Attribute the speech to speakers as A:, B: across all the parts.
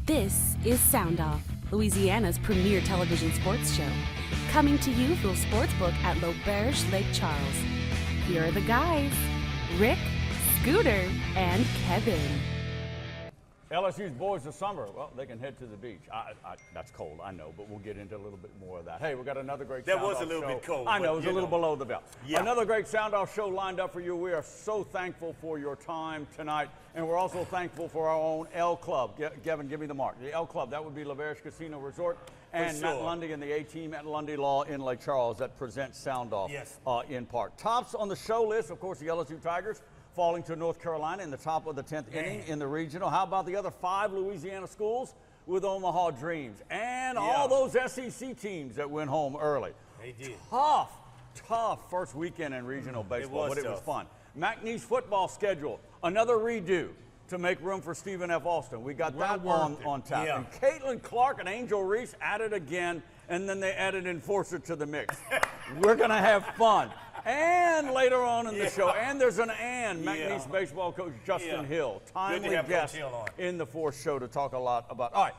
A: This is SoundOff, Louisiana's premier television sports show, coming to you from Sportsbook at L'Auberge Lake Charles. Here are the guys, Rick, Scooter, and Kevin.
B: LSU's boys of summer, well, they can head to the beach. That's cold, I know, but we'll get into a little bit more of that. Hey, we've got another great
C: That
B: SoundOff
C: was a little
B: show.
C: bit cold.
B: I know, it was a little below the belt.
C: Yeah.
B: Another great SoundOff show lined up for you. We are so thankful for your time tonight, and we're also thankful for our own L Club. Kevin, give me the mark. The L Club, that would be L'Auberge Casino Resort, and Matt Lundy and the A-Team at Lundy Law in Lake Charles that presents SoundOff in part. Tops on the show list, of course, the LSU Tigers, falling to North Carolina in the top of the 10th inning in the regional. How about the other 5 Louisiana schools with Omaha Dreams? And all those SEC teams that went home early.
C: They did.
B: Tough first weekend in regional baseball, but it was fun. McNeese football schedule, another redo to make room for Stephen F. Austin. We got that on tap.
C: Yeah.
B: And Caitlin Clark and Angel Reese added again, and then they added Enforcer to the mix. We're going to have fun. And later on in the show, and there's an McNeese baseball coach Justin Hill, timely guest in the fourth show to talk a lot about. All right,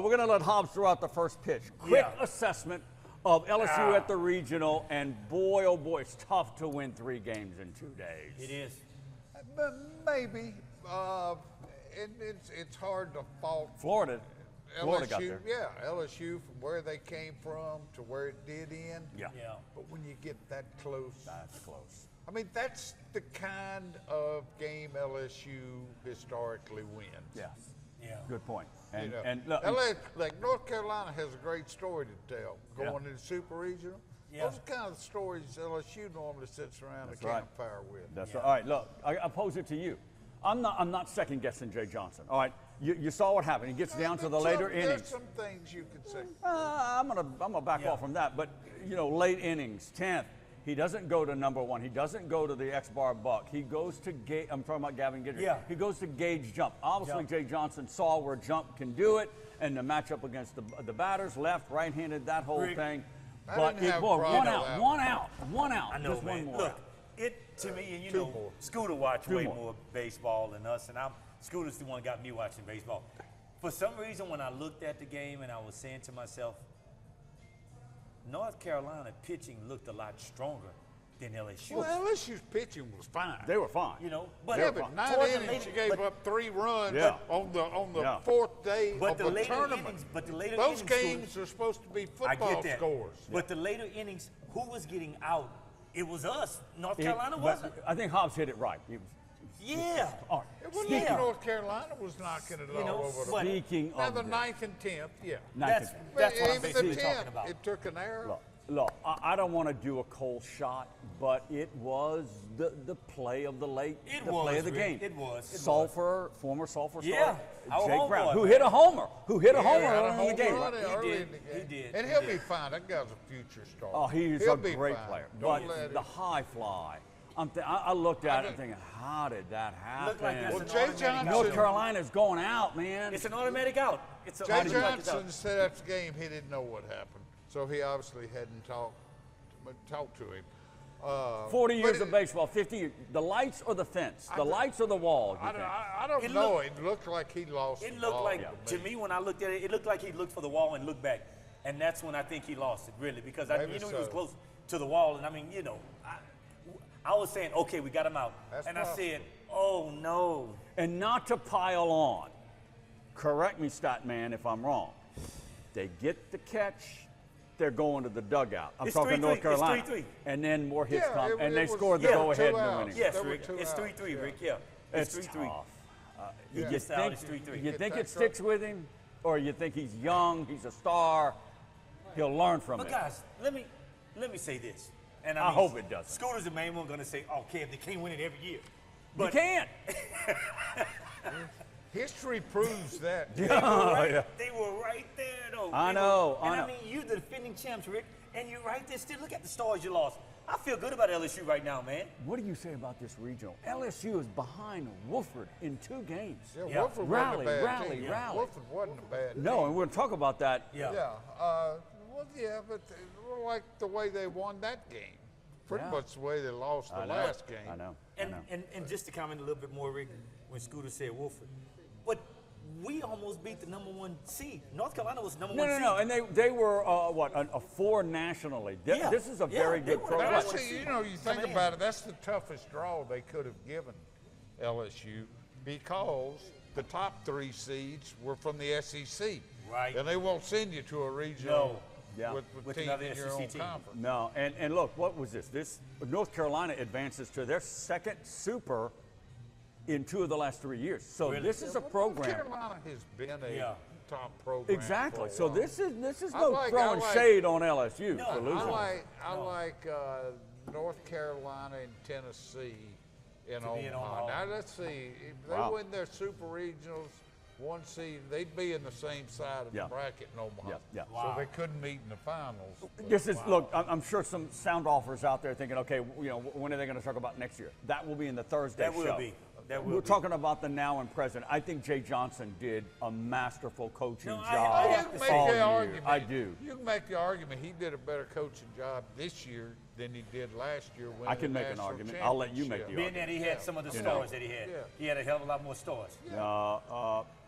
B: we're going to let Hobbs throw out the first pitch. Quick assessment of LSU at the regional, and boy, oh boy, it's tough to win 3 games in 2 days.
C: It is.
D: Maybe. It's hard to fault
B: Florida got
D: LSU.
B: there.
D: Yeah, LSU from where they came from to where it did end.
B: Yeah.
D: But when you get that close,
B: That's close.
D: I mean, that's the kind of game LSU historically wins.
B: Yes.
C: Yeah.
B: Good point.
D: You know,
B: And look,
D: like North Carolina has a great story to tell going into Super Regional.
C: Yeah.
D: Those kind of stories LSU normally sits around the campfire with.
B: That's right. All right, look, I pose it to you. I'm not second guessing Jay Johnson. All right, you saw what happened. He gets down to the later innings.
D: There's some things you could say.
B: I'm gonna back off from that. But late innings, 10th. He doesn't go to number 1. He doesn't go to the X-bar buck. He goes to I'm talking about Gavin Guidry.
C: Yeah.
B: He goes to Gage jump. Obviously, Jay Johnson saw where jump can do it, and the matchup against the batters, left, right-handed, that whole thing. But one out.
C: I know,
B: just
C: man.
B: one more
C: Look,
B: out.
C: to me, and Scooter watched way more baseball than us, and Scooter's the one that got me watching baseball. For some reason, when I looked at the game and I was saying to myself, North Carolina pitching looked a lot stronger than LSU.
D: Well, LSU's pitching was fine.
B: They were fine.
C: But
D: but 9 innings, you gave up 3 runs on the 4th day of the tournament. Those games are supposed to be football scores.
C: But the later innings, who was getting out? It was us. North Carolina wasn't.
B: I think Hobbs hit it right. All right.
D: It wasn't like North Carolina was knocking it all over the
B: Speaking
D: Now
B: of
D: the 9th and 10th,
C: That's what I'm basically talking about.
D: It took an error.
B: Look, I don't want to do a cold shot, but it was the play of the play of the game.
C: It was.
B: Former Sulphur
C: Yeah.
B: star, Jake Brown, who hit a homer. Early in the game.
C: He did.
D: And he'll be fine. That guy's a future star.
B: Oh, he's
D: He'll
B: a
D: be
B: great
D: fine.
B: player.
D: Don't
B: But
D: let
B: the
D: him.
B: high fly, I looked at it and thinking, how did that happen?
C: Looked like that's
D: Well,
C: an
D: Jay
C: automatic
D: Johnson-
C: out.
B: North Carolina's going out, man.
C: It's an automatic out.
D: Jay Johnson said after the game he didn't know what happened, so he obviously hadn't talked to him.
B: 40 years of baseball, 50 years. The lights or the fence? The lights or the wall?
D: I don't know. It looked like he lost.
C: It looked like, to me, when I looked at it, it looked like he looked for the wall and looked back. And that's when I think he lost it, really, because he was close to the wall. And I mean, I was saying, okay, we got him out.
D: That's
C: and
D: tough.
C: I said, oh, no.
B: And not to pile on, correct me, stat man, if I'm wrong. They get the catch, they're going to the dugout. I'm talking North Carolina.
C: It's 3-3.
B: And then more hits come,
D: it
B: and they
D: was
B: scored the go-ahead in the
D: 2
B: winning.
C: Yes,
D: There were
C: Rick.
D: 2
C: It's
D: outs.
C: 3-3, Rick. Yeah.
B: It's
C: 3-3.
B: tough.
C: He gets out, it's 3-3.
B: You think
D: that
B: it sticks with him, or you think he's young, he's a star, he'll learn from
C: But
B: it?
C: guys, let me say this. And
B: I hope it doesn't.
C: Scooter's the main one going to say, oh, Kev, they can't win it every year.
B: You can't.
D: History proves that.
C: They were right there, though.
B: I know.
C: I mean, you're the defending champs, Rick, and you're right there still. Look at the stars you lost. I feel good about LSU right now, man.
B: What do you say about this regional? LSU is behind Wofford in 2 games.
D: Yeah, Wofford wasn't a bad
B: Rally.
D: team. Wofford wasn't a bad team.
B: No, and we're going to talk about that.
C: Yeah.
D: But like the way they won that game. Pretty much the way they lost the last game.
B: I know.
C: And just to comment a little bit more, Rick, when Scooter said Wolford, but we almost beat the #1 seed. North Carolina was #1 seed.
B: No, and they were a 4 nationally. This is a very good program.
D: You think about it, that's the toughest draw they could have given LSU because the top 3 seeds were from the SEC.
C: Right.
D: And they won't send you to a regional with team
C: another
D: in your
C: SEC
D: own
C: team.
D: conference.
B: No, and look, what was this? This North Carolina advances to their second super in 2 of the last 3 years. So this is a program.
D: North Carolina has been a top program.
B: Exactly.
D: For a
B: So
D: while.
B: this is no throwing shade on LSU for losing.
D: I like North Carolina and Tennessee in Omaha. Now let's see, if they win their super regionals, 1 seed, they'd be in the same side of the bracket in Omaha. So they couldn't meet in the finals.
B: This is look. I'm sure some sound offers out there thinking, okay, when are they going to talk about next year? That will be in the Thursday show.
C: That will be.
B: We're talking about the now and present. I think Jay Johnson did a masterful coaching job.
D: You can make the argument.
B: I do.
D: You can make the argument he did a better coaching job this year than he did last year.
B: I can make an argument. I'll let you make the argument.
C: Being that he had some of the stars that he had. He had a hell of a lot more stars.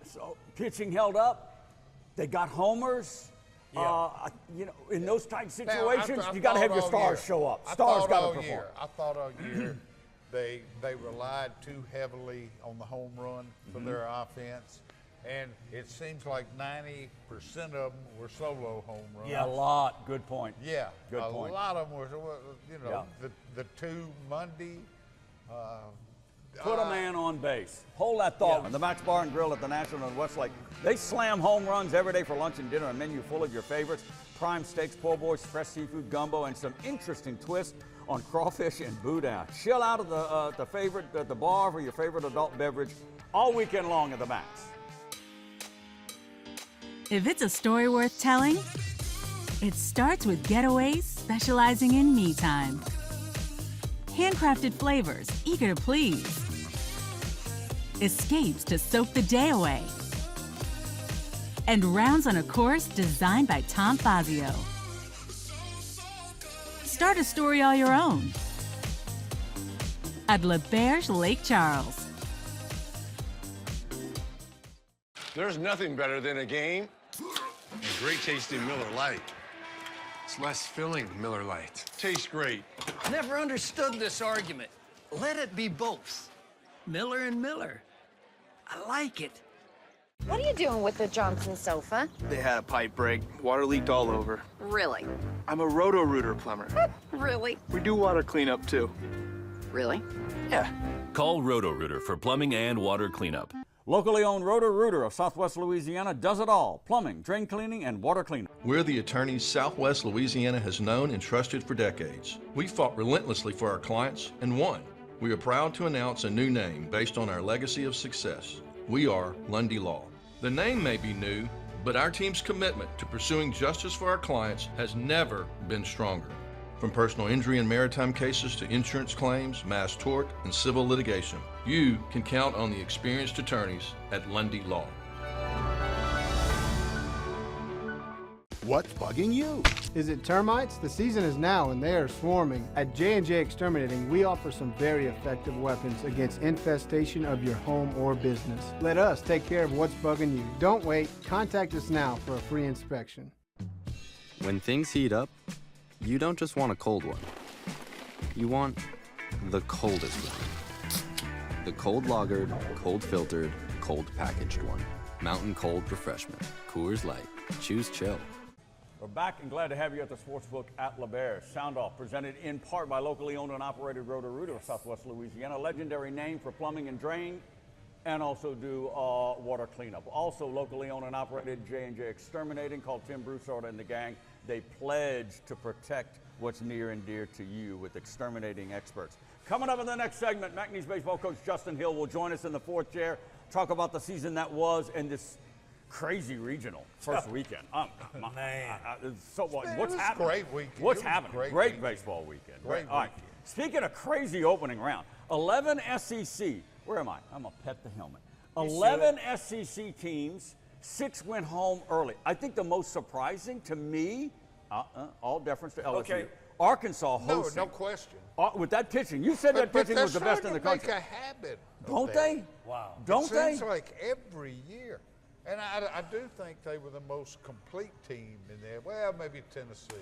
B: So pitching held up. They got homers. In those tight situations, you got to have your stars show up. Stars got to perform.
D: I thought all year they relied too heavily on the home run for their offense, and it seems like 90% of them were solo home runs.
B: A lot. Good point.
D: Yeah,
B: good point.
D: A lot of them were, the 2 Monday.
B: Put a man on base. Hold that thought. The Max Bar and Grill at the National in Westlake. They slam home runs every day for lunch and dinner. A menu full of your favorites: prime steaks, po' boys, fresh seafood, gumbo, and some interesting twists on crawfish and boudin. Chill out at the bar for your favorite adult beverage all weekend long at the Max.
E: If it's a story worth telling, it starts with Getaways specializing in me time. Handcrafted flavors, eager to please. Escapes to soak the day away. And rounds on a course designed by Tom Fazio. Start a story all your own at L'Auberge Lake Charles.
F: There's nothing better than a game and great tasting Miller Lite. It's less filling, Miller Lite. Tastes great.
G: Never understood this argument. Let it be both. Miller and Miller. I like it.
H: What are you doing with the Johnson sofa?
I: They had a pipe break. Water leaked all over.
H: Really?
I: I'm a Roto-Rooter plumber.
H: Really?
I: We do water cleanup, too.
H: Really?
I: Yeah.
J: Call Roto-Rooter for plumbing and water cleanup.
B: Locally owned Roto-Rooter of Southwest Louisiana does it all: plumbing, drain cleaning, and water cleanup.
K: We're the attorneys Southwest Louisiana has known and trusted for decades. We fought relentlessly for our clients and won. We are proud to announce a new name based on our legacy of success. We are Lundy Law. The name may be new, but our team's commitment to pursuing justice for our clients has never been stronger. From personal injury and maritime cases to insurance claims, mass tort, and civil litigation, you can count on the experienced attorneys at Lundy Law.
L: What's bugging you? Is it termites? The season is now and they are swarming. At J&J Exterminating, we offer some very effective weapons against infestation of your home or business. Let us take care of what's bugging you. Don't wait. Contact us now for a free inspection.
M: When things heat up, you don't just want a cold one. You want the coldest one. The cold lagered, cold filtered, cold packaged one. Mountain Cold Refreshment. Coors Light. Choose chill.
B: We're back and glad to have you at the Sportsbook at L'Auberge. SoundOff, presented in part by locally owned and operated Roto-Rooter of Southwest Louisiana, legendary name for plumbing and drain, and also do water cleanup. Also locally owned and operated J&J Exterminating, called Tim Broussard and the gang. They pledge to protect what's near and dear to you with exterminating experts. Coming up in the next segment, McNeese baseball coach Justin Hill will join us in the fourth chair, talk about the season that was and this crazy regional first weekend. So what's happening?
D: Great weekend.
B: What's happening? Great baseball weekend.
D: Great
B: All right. Speaking of crazy opening round, 11 SEC. Where am I? I'm gonna pet the helmet. 11 SEC teams. 6 went home early. I think the most surprising to me, all deference to LSU,
C: Okay.
B: Arkansas hosting.
D: No question.
B: With that pitching, you said that pitching was the best in the country.
D: Make a habit.
B: Don't they?
C: Wow.
B: Don't they?
D: Seems like every year. And I do think they were the most complete team in there. Well, maybe Tennessee.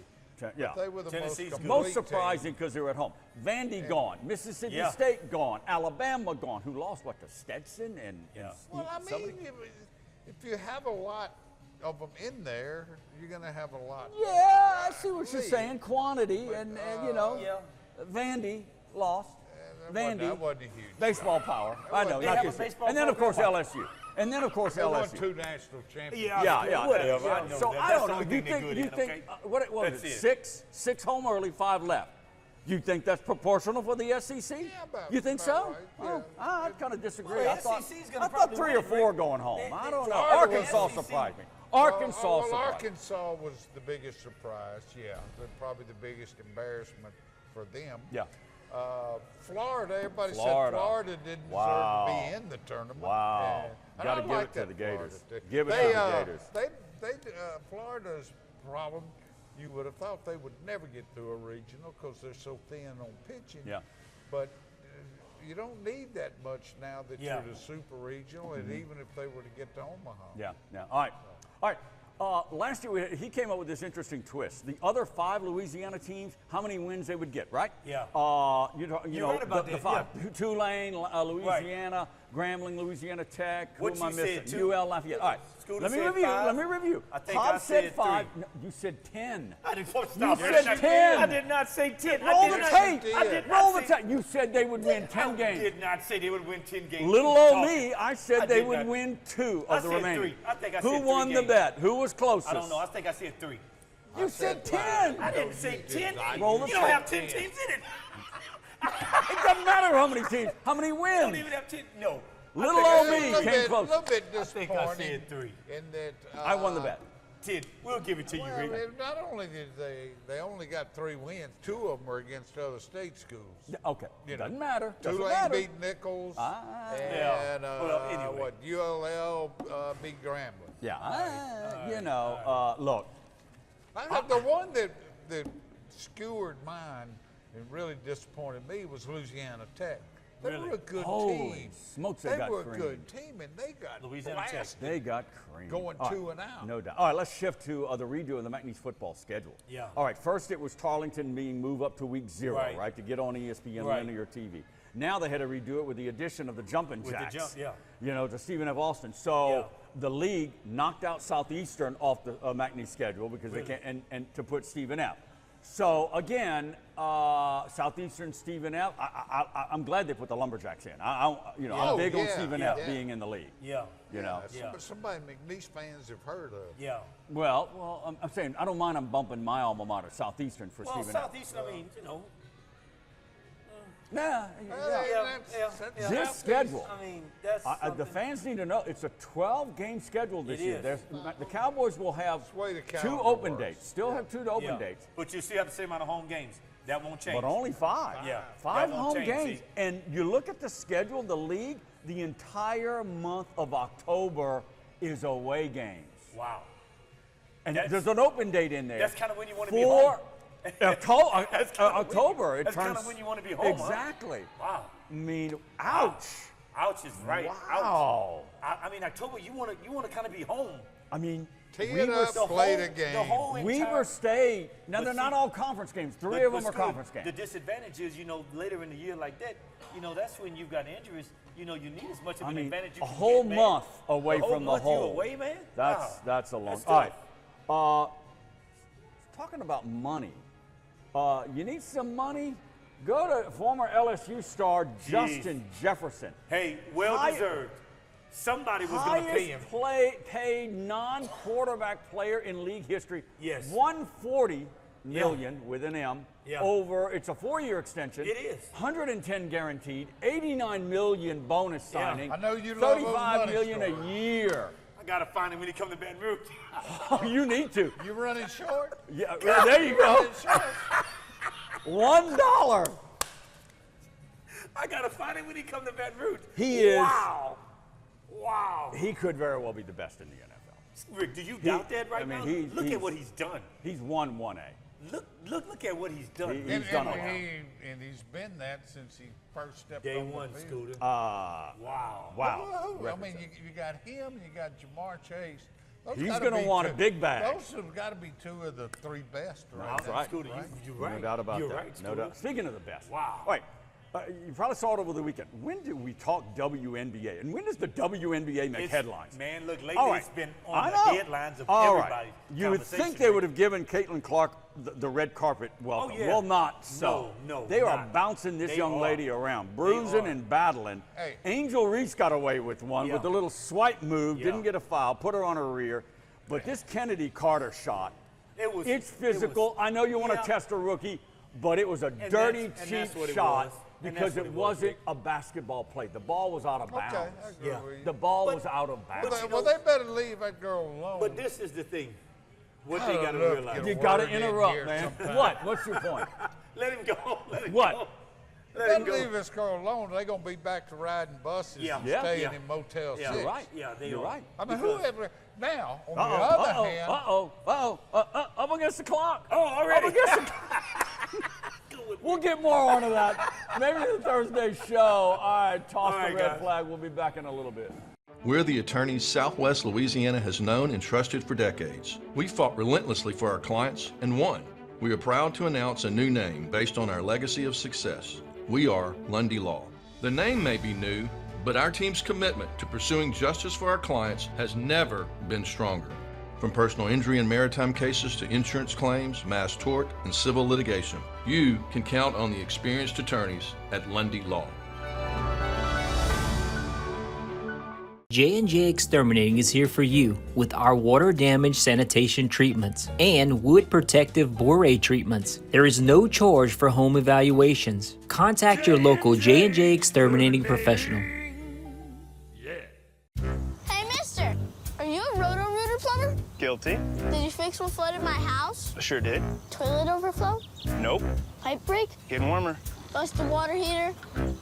B: Yeah.
D: But they were the
C: Tennessee's
D: most complete
B: Most surprising because they were at home. Vandy gone. Mississippi State gone. Alabama gone. Who lost, what, to Stetson?
D: Well, I mean, if you have a lot of them in there, you're going to have a lot.
B: Yeah, I see what you're saying. Quantity, and you know, Vandy lost. Vandy.
D: That wasn't a huge.
B: Baseball power. I know.
C: They
B: Not
C: have a
B: this-
C: baseball
B: and then, of course,
C: program?
B: LSU. And then, of course,
D: They won
B: LSU.
D: 2 national championships.
B: Yeah.
C: Whatever. I know
B: So
C: that.
B: I
C: That's
B: don't
C: the
B: know.
C: only
B: You
C: thing they're
B: think?
C: good
B: You
C: at,
B: think?
C: okay?
B: What was
C: That's
B: it?
C: it.
B: 6 home early, 5 left. You think that's proportional for the SEC?
D: Yeah, about-
B: You think
D: about
B: so?
D: right, yeah.
B: I kind of disagree.
C: Well,
B: I thought,
C: SEC's gonna
B: I thought
C: probably
B: 3 or
C: win,
B: 4
C: Rick.
B: going home. I don't know.
D: Florida was
B: Arkansas
C: SEC.
B: surprised me. Arkansas surprised me.
D: Arkansas was the biggest surprise. Yeah, they're probably the biggest embarrassment for them.
B: Yeah.
D: Florida, everybody
B: Florida.
D: said Florida didn't
B: Wow.
D: deserve to be in the tournament.
B: Wow.
D: And
B: Gotta
D: I
B: give
D: like
B: it to
D: that
B: the Gators.
D: Florida.
B: Give it to the Gators.
D: Florida's problem, you would have thought they would never get through a regional because they're so thin on pitching.
B: Yeah.
D: But you don't need that much now that
C: Yeah.
D: you're the super regional, and even if they were to get to Omaha.
B: Yeah. All right. Last year he came up with this interesting twist. The other 5 Louisiana teams, how many wins they would get, right?
C: Yeah.
B: You know
C: right about
B: the
C: that,
B: 5. Tulane, Louisiana, Grambling, Louisiana Tech.
C: What
B: who am I
C: you
B: missing?
C: said, 2?
B: UL Lafayette. All right.
C: Scooter
B: Let me
C: said
B: review.
C: 5.
B: Let me review.
C: I think
B: Todd
C: I
B: said
C: said
B: 5.
C: 3.
B: No, you said 10.
C: I didn't stop.
B: You said 10.
C: I did not say 10.
B: Roll the tape.
C: I did
B: Roll
C: not
B: the
C: say
B: tape. You said they would win 10
C: I
B: games.
C: did not say they would win 10 games.
B: Little
C: Keep
B: old
C: talking.
B: me, I said
C: I
B: they
C: did
B: would
C: not.
B: win 2
C: I
B: of the
C: said
B: remaining.
C: 3. I think I
B: Who
C: said 3
B: won the
C: games.
B: bet? Who was closest?
C: I don't know. I think I said 3.
B: You said 10.
C: I didn't say 10.
B: Roll the
C: You don't
B: tape.
C: have 10 teams in it.
B: It doesn't matter how many teams, how many
C: You don't
B: wins.
C: even have 10. No.
B: Little
C: I
B: old
C: think
B: me
C: I said-
B: came close.
D: A little bit
C: I think
D: disappointing.
C: I said 3.
D: In that
B: I won the bet.
C: 10. We'll give it to you,
D: Well,
C: Rick.
D: not only did they only got 3 wins, 2 of them were against other state schools.
B: Okay,
D: You know,
B: doesn't matter. Doesn't
D: Tulane
B: matter.
D: beat Nichols,
C: Yeah.
D: and
C: Well, anyway.
D: what ULL beat Grambling.
B: Yeah, look.
D: The one that skewered mine and really disappointed me was Louisiana Tech. They
C: Really?
D: were a good
B: Holy
D: team.
B: smokes, they got
D: were a
B: creamed.
D: good team, and they got
C: Louisiana Tech.
D: blasted.
B: They got creamed.
D: Going
B: All right,
D: 2 and out.
B: No doubt. All right, let's shift to the redo of the McNeese football schedule.
C: Yeah.
B: All right, first it was Tarleton being moved up to week 0,
C: Right.
B: right, to get on ESPN
C: Right.
B: linear TV. Now they had to redo it with the addition of the jumping
C: With the
B: jacks.
C: jump, yeah.
B: You know, to Stephen F. Austin. So
C: Yeah.
B: the league knocked out Southeastern off the McNeese schedule because they can't, and to put Stephen F. So again, Southeastern, Stephen F. I'm glad they put the Lumberjacks in. I'm big on Stephen F. being in the league.
C: Yeah.
B: You know.
D: Somebody McNeese fans have heard of.
C: Yeah.
B: Well, I'm saying I don't mind them bumping my alma mater, Southeastern, for
C: Well,
B: Stephen F.
C: Southeastern, I mean, you know.
B: Yeah.
C: Yeah.
B: This schedule.
C: I mean, that's
B: The
C: something.
B: fans need to know it's a 12-game schedule this
C: It
B: year.
C: is.
B: The Cowboys will have
D: way the
B: 2
D: calendar
B: open
D: works.
B: dates. Still have 2 open
C: Yeah.
B: dates,
C: But you still have the same amount of home games. That won't change.
B: but only 5.
C: Yeah,
B: 5
C: that won't
B: home
C: change,
B: games.
C: see.
B: And you look at the schedule, the league, the entire month of October is away games.
C: Wow.
B: And
C: That's-
B: there's an open date in there.
C: That's kind of when you want to be home.
B: October, it
C: That's
B: turns.
C: kind of when you want to be home.
B: Exactly.
C: Huh? Wow.
B: I mean, ouch.
C: Ouch is right.
B: Wow.
C: Ouch. I mean, October, you want to kind of be home.
B: I mean,
D: Tee it up, play the game.
C: The whole
B: Weaver
C: entire,
B: State. Now,
C: But
B: they're not
C: see-
B: all conference games. 3
C: but
B: of them are
C: Scooter,
B: conference games.
C: The disadvantage is, later in the year like that, that's when you've got injuries. You need as much of an advantage you
B: a
C: can
B: whole
C: get, man.
B: month away
C: A whole
B: from the
C: month you
B: hole.
C: away, man?
B: That's
C: Wow.
B: that's a long.
C: That's
B: All right.
C: tough.
B: Talking about money, you need some money. Go to former LSU star Justin Jefferson.
C: Hey, well deserved. Somebody was going to pay him.
B: Highest paid non-quarterback player in league history.
C: Yes.
B: $140 million with an M.
C: Yeah.
B: Over, it's a 4-year extension.
C: It is.
B: 110 guaranteed, 89 million bonus
C: Yeah.
B: signing.
D: I know you love those
B: 35
D: money
B: million
D: stories.
B: a year.
C: I got to find him when he come to Baton Rouge.
B: Oh, you need to.
D: You running short?
B: Yeah, well, there you go. $1.
C: I got to find him when he come to Baton Rouge.
B: He is.
C: Wow.
B: He could very well be the best in the NFL.
C: Rick, do you doubt that right
B: I mean,
C: now?
B: he's
C: Look at what he's done.
B: He's won 1A.
C: Look at what he's done.
B: He's done a lot.
D: And he's been that since he first stepped
C: Day
D: on
C: one,
D: the field.
C: Scooter.
B: Wow.
D: I mean, you got him, you got Jamar Chase. Those
B: He's
D: gotta
B: going to
D: be
B: want a
D: two-
B: big bag.
D: Those have got to be two of the three best, right?
B: That's right.
C: Scooter, you're right.
B: No doubt about
C: You're
B: that.
C: right,
B: No
C: Scooter.
B: doubt. Speaking of the best.
C: Wow.
B: All right. You probably saw it over the weekend. When do we talk WNBA? And when does the WNBA make headlines?
C: Man, look, lately
B: All right.
C: it's been on
B: I
C: the
B: know.
C: headlines of
B: All right.
C: everybody's
B: You would
C: conversation.
B: think they would have given Caitlin Clark the red carpet welcome.
C: Oh, yeah.
B: Well, not so.
C: No,
B: They are
C: not.
B: bouncing this
C: They
B: young
C: are.
B: lady around, bruising
C: are.
B: and battling.
D: Hey.
B: Angel Reese got away with one
C: Yeah.
B: with a little swipe move,
C: Yeah.
B: didn't get a foul, put her on her rear. But this Kennedy Carter shot, it's physical. I know you want to test a rookie, but it was a dirty,
C: that's
B: cheap
C: what it
B: shot
C: was. And
B: because
C: that's
B: it
C: what it was,
B: wasn't a basketball play. The ball was out of bounds.
D: Okay, I agree with you.
B: The ball was out of bounds.
D: Well, they better leave that girl alone.
C: But this is the thing. What
D: I
C: they
D: don't
C: got to
D: know if
C: realize.
B: You
D: get a
B: got to
D: word in
B: interrupt,
D: here
B: man.
D: sometime.
B: What? What's your point?
C: Let him go. Let him
B: What?
C: go.
D: They
C: Let him
D: better
C: go.
D: leave this girl alone. They're going to be back to riding buses and staying in Motel 6.
B: You're right.
C: Yeah, they
B: You're
C: are.
B: right.
D: I mean, whoever. Now, on the
B: Uh-oh,
D: other hand.
B: up against the clock.
C: Oh, already.
B: Up against the We'll get more onto that. Maybe the Thursday show. All right, toss
C: All
B: the
C: right,
B: red
C: guys.
B: flag. We'll be back in a little bit.
K: We're the attorneys Southwest Louisiana has known and trusted for decades. We fought relentlessly for our clients and won. We are proud to announce a new name based on our legacy of success. We are Lundy Law. The name may be new, but our team's commitment to pursuing justice for our clients has never been stronger. From personal injury and maritime cases to insurance claims, mass tort, and civil litigation, you can count on the experienced attorneys at Lundy Law.
N: J&J Exterminating is here for you with our water damage sanitation treatments and wood protective borate treatments. There is no charge for home evaluations. Contact your local J&J Exterminating professional.
O: Hey, mister, are you a Roto-Rooter plumber?
I: Guilty.
O: Did you fix what flooded my house?
I: Sure did.
O: Toilet overflow?
I: Nope.
O: Pipe break?
I: Getting warmer.
O: Busted water heater?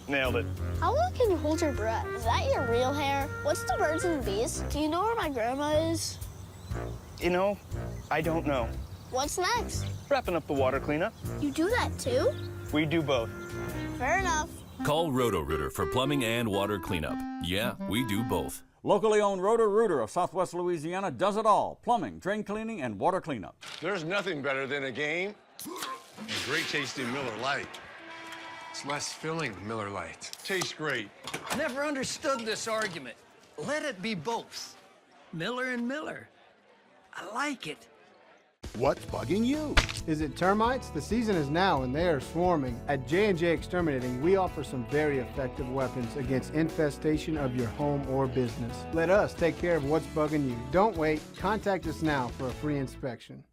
I: Nailed it.
O: How long can you hold your breath? Is that your real hair? What's the birds and the bees? Do you know where my grandma is?
I: You know, I don't know.
O: What's next?
I: Wrapping up the water cleanup.
O: You do that too?
I: We do both.
O: Fair enough.
J: Call Roto-Rooter for plumbing and water cleanup. Yeah, we do both.
B: Locally owned Roto-Rooter of Southwest Louisiana does it all. Plumbing, drain cleaning, and water cleanup.
F: There's nothing better than a game and great tasting Miller Lite. It's less filling, Miller Lite. Tastes great.
G: Never understood this argument. Let it be both. Miller and Miller. I like it.
L: What's bugging you? Is it termites? The season is now and they are swarming. At J&J Exterminating, we offer some very effective weapons against infestation of your home or business. Let us take care of what's bugging you. Don't wait. Contact us now for a free inspection.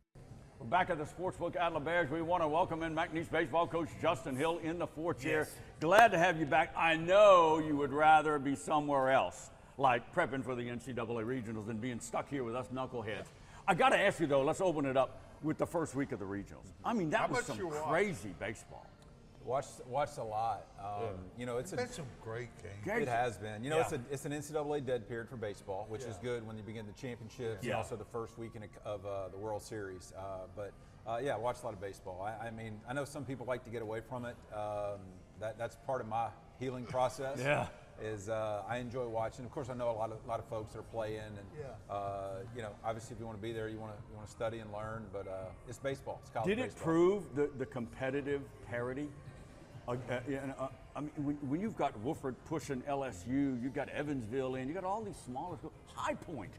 B: We're back at the Sportsbook at LaBerge. We want to welcome in McNeese baseball coach Justin Hill in the fourth chair. Glad to have you back. I know you would rather be somewhere else, like prepping for the NCAA regionals than being stuck here with us knuckleheads. I got to ask you, though, let's open it up with the first week of the regionals. I mean, that was some crazy baseball.
P: Watched a lot. You know, it's
D: been some great games.
P: It has been. You know, it's an NCAA dead period for baseball, which is good when you begin the championships and also the first weekend of the World Series. Yeah, I watched a lot of baseball. I mean, I know some people like to get away from it. That's part of my healing process. I enjoy watching. Of course, I know a lot of folks that are playing, and you know, obviously, if you want to be there, you want to study and learn. But it's baseball. It's college
B: Did it
P: baseball.
B: prove the competitive parity? I mean, when you've got Wofford pushing LSU, you've got Evansville in, you got all these smaller schools. High Point.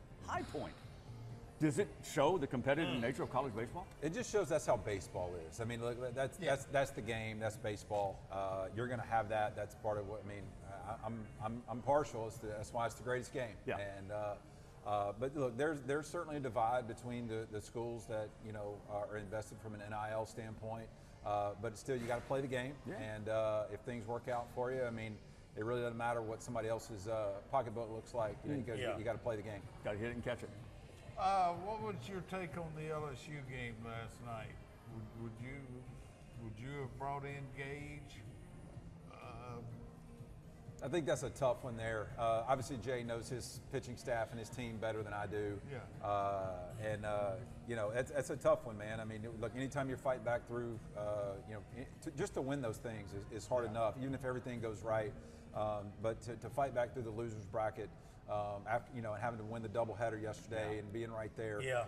B: Does it show the competitive nature of college baseball?
P: It just shows that's how baseball is. I mean, look, that's the game. That's baseball. You're going to have that. That's part of what I mean. I'm partial. That's why it's the greatest game.
B: Yeah.
P: And but look, there's certainly a divide between the schools that are invested from an NIL standpoint. But still, you got to play the game.
B: Yeah.
P: And if things work out for you, I mean, it really doesn't matter what somebody else's pocketbook looks like. You got to play the game.
B: Got to hit it and catch it.
D: What was your take on the LSU game last night? Would you have brought in Gage?
P: I think that's a tough one there. Obviously, Jay knows his pitching staff and his team better than I do.
D: Yeah.
P: You know, it's a tough one, man. I mean, look, anytime you're fighting back through, you know, just to win those things is hard enough, even if everything goes right. But to fight back through the losers bracket, after, you know, and having to win the doubleheader yesterday and being right there.
C: Yeah.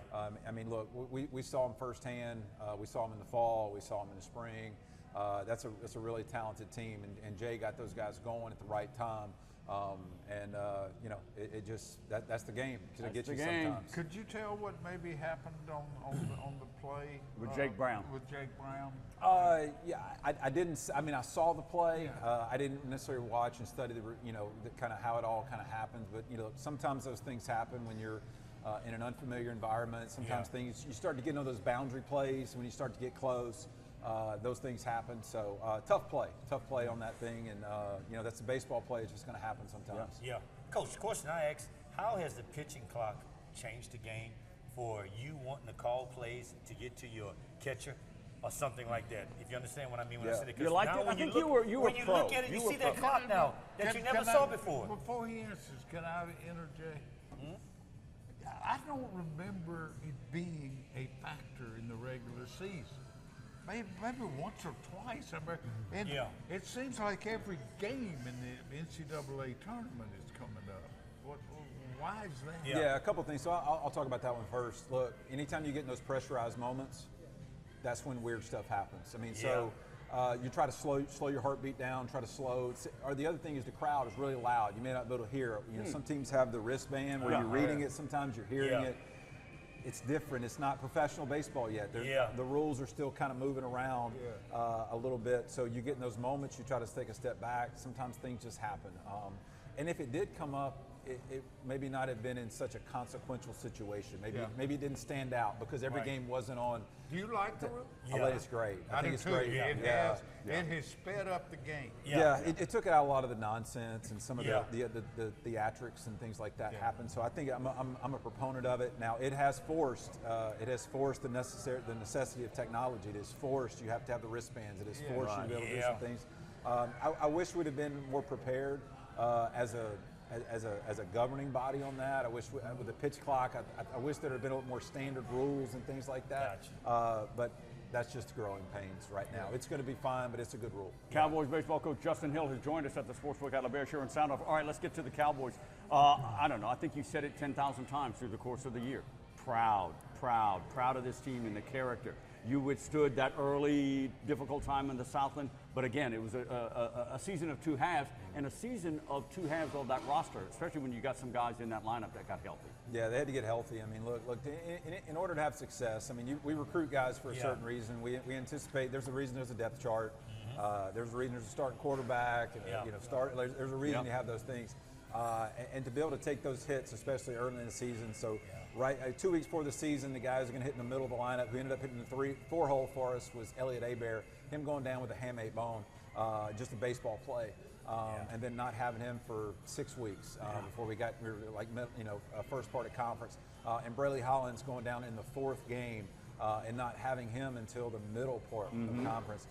P: I mean, look, we saw him firsthand. We saw him in the fall. We saw him in the spring. That's a really talented team, and Jay got those guys going at the right time. You know, it just that's the game. It gets you sometimes.
D: Could you tell what maybe happened on the play
B: with Jake Brown?
D: With Jake Brown.
P: Yeah, I didn't. I mean, I saw the play. I didn't necessarily watch and study the kind of how it all kind of happens. But you know, sometimes those things happen when you're in an unfamiliar environment. Sometimes things you start to get into those boundary plays when you start to get close. Those things happen. So tough play on that thing, and you know, that's a baseball play. It's just going to happen sometimes.
C: Yeah. Coach, the question I asked, how has the pitching clock changed the game for you wanting to call plays to get to your catcher or something like that? If you understand what I mean when I say that.
B: You like it? I think you were
C: when you
B: pro.
C: look at it, you see that clock now that you never saw before.
D: Before he answers, can I interject? I don't remember it being a factor in the regular season. Maybe once or twice. And it seems like every game in the NCAA tournament is coming up. Why is that?
P: Yeah, a couple things. So I'll talk about that one first. Look, anytime you get in those pressurized moments, that's when weird stuff happens. I mean, so you try to slow your heartbeat down, try to slow. Or the other thing is the crowd is really loud. You may not be able to hear it. You know, some teams have the wristband where you're reading it. Sometimes you're hearing it. It's different. It's not professional baseball yet. The rules are still kind of moving around a little bit. So you get in those moments, you try to take a step back. Sometimes things just happen. And if it did come up, it maybe not have been in such a consequential situation. Maybe it didn't stand out because every game wasn't on.
D: Do you like the rule?
P: I think it's great. I think it's great.
D: It has sped up the game.
P: It took out a lot of the nonsense and some of the theatrics and things like that happen. So I think I'm a proponent of it. Now it has forced the necessity of technology. It has forced you have to have the wristbands. It has forced you to be able to do some things. I wish we'd have been more prepared as a governing body on that. I wish with the pitch clock, I wish there had been a little more standard rules and things like that. But that's just growing pains right now. It's going to be fine, but it's a good rule.
B: Cowboys baseball coach Justin Hill has joined us at the Sportsbook at LaBerge here in SoundOff. All right, let's get to the Cowboys. I don't know. I think you said it 10,000 times through the course of the year. Proud of this team and the character. You withstood that early difficult time in the Southland, but again, it was a season of two halves, and a season of two halves of that roster, especially when you got some guys in that lineup that got healthy.
P: Yeah, they had to get healthy. I mean, look. In order to have success, I mean, we recruit guys for a certain reason. We anticipate there's a reason there's a depth chart. There's a reason there's a starting quarterback. There's a reason you have those things. And to be able to take those hits, especially early in the season. So, 2 weeks before the season, the guys are going to hit in the middle of the lineup. Who ended up hitting the 3-4 hole for us was Elliott Hebert. Him going down with a hamate bone, just a baseball play, and then not having him for 6 weeks before we were like first part of conference. And Braley Hollins going down in the fourth game and not having him until the middle part of conference.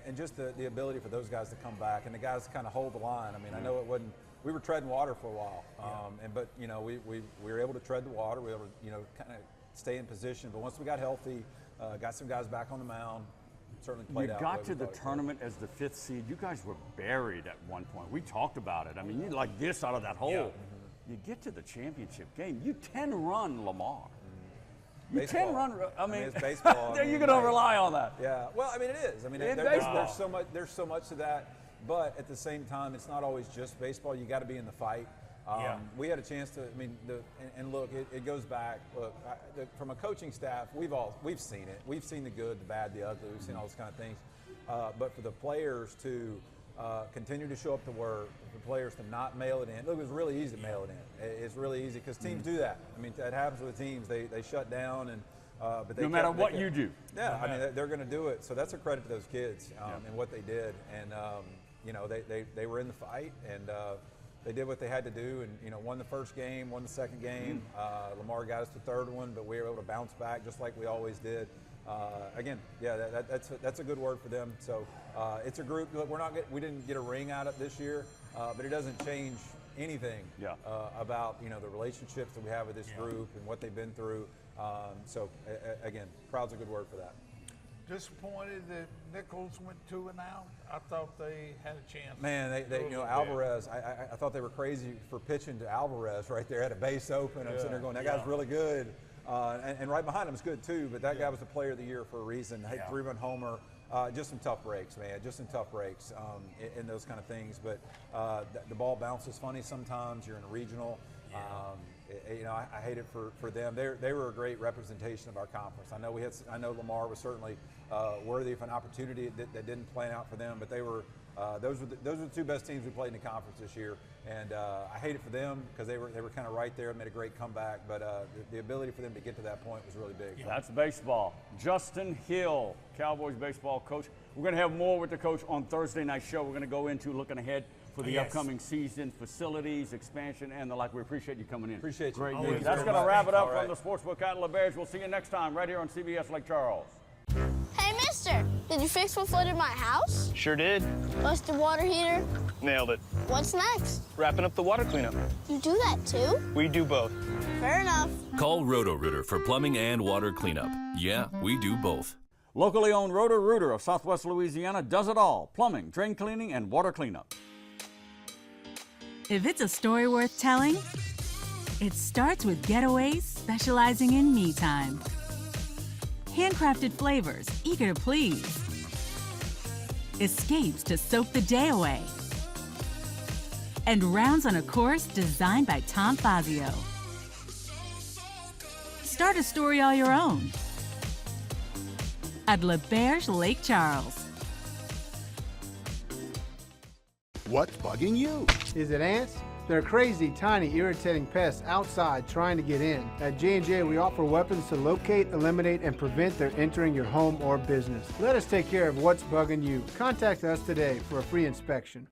P: And just the ability for those guys to come back and the guys to kind of hold the line. I mean, I know it wasn't. We were treading water for a while, but we were able to tread the water. We were able to kind of stay in position. But once we got healthy, got some guys back on the mound, certainly played out.
B: You got to the tournament as the 5th seed. You guys were buried at one point. We talked about it. I mean, you like this out of that hole. You get to the championship game. You 10-run Lamar. You 10-run. I mean, it's baseball. You're going to rely on that.
P: Yeah. Well, I mean, it is. I mean, there's so much. There's so much to that. But at the same time, it's not always just baseball. You got to be in the fight. We had a chance to. I mean, and look, it goes back. Look, from a coaching staff, we've seen it. We've seen the good, the bad, the ugly. We've seen all those kind of things. But for the players to continue to show up to work, for players to not mail it in. Look, it was really easy to mail it in. It's really easy because teams do that. I mean, that happens with teams. They shut down and. But they
B: no matter what you do.
P: Yeah, I mean, they're going to do it. So that's a credit to those kids and what they did. And, they were in the fight, and they did what they had to do and, won the first game, won the second game. Lamar got us the third one, but we were able to bounce back just like we always did. again, yeah, that's a good word for them. So it's a group. Look, we didn't get a ring out of this year, but it doesn't change anything about the relationships that we have with this group and what they've been through. So again, proud's a good word for that.
D: Disappointed that Nichols went 2-0. I thought they had a chance.
P: Man, they Alvarez. I thought they were crazy for pitching to Alvarez right there at a base open. I'm sitting there going, that guy's really good. And right behind him is good too, but that guy was the player of the year for a reason. Hey, 3-run homer. Just some tough breaks, man. Just some tough breaks in those kind of things. But the ball bounces funny sometimes. You're in a regional. I hate it for them. They were a great representation of our conference. I know Lamar was certainly worthy of an opportunity that didn't plan out for them, but they were those were the two best teams we played in the conference this year. And I hate it for them because they were kind of right there and made a great comeback. But the ability for them to get to that point was really big.
B: That's baseball. Justin Hill, Cowboys baseball coach. We're going to have more with the coach on Thursday night show. We're going to go into looking ahead for the upcoming season, facilities, expansion, and the like. We appreciate you coming in.
P: Appreciate you.
B: Great news. That's going to wrap it up from the Sportsbook at LaBerge. We'll see you next time right here on CBS Lake Charles.
O: Hey, mister, did you fix what flooded my house?
I: Sure did.
O: Busted water heater?
I: Nailed it.
O: What's next?
I: Wrapping up the water cleanup.
O: You do that too?
I: We do both.
O: Fair enough.
J: Call Roto-Rooter for plumbing and water cleanup. Yeah, we do both.
B: Locally owned Roto-Rooter of Southwest Louisiana does it all: plumbing, drain cleaning, and water cleanup.
E: If it's a story worth telling, it starts with Getaways, specializing in me time. Handcrafted flavors, eager to please. Escapes to soak the day away. And rounds on a course designed by Tom Fazio. Start a story all your own at LaBerge Lake Charles.
L: What's bugging you? Is it ants? They're crazy, tiny, irritating pests outside trying to get in. At J&J, we offer weapons to locate, eliminate, and prevent their entering your home or business. Let us take care of what's bugging you. Contact us today for a free inspection.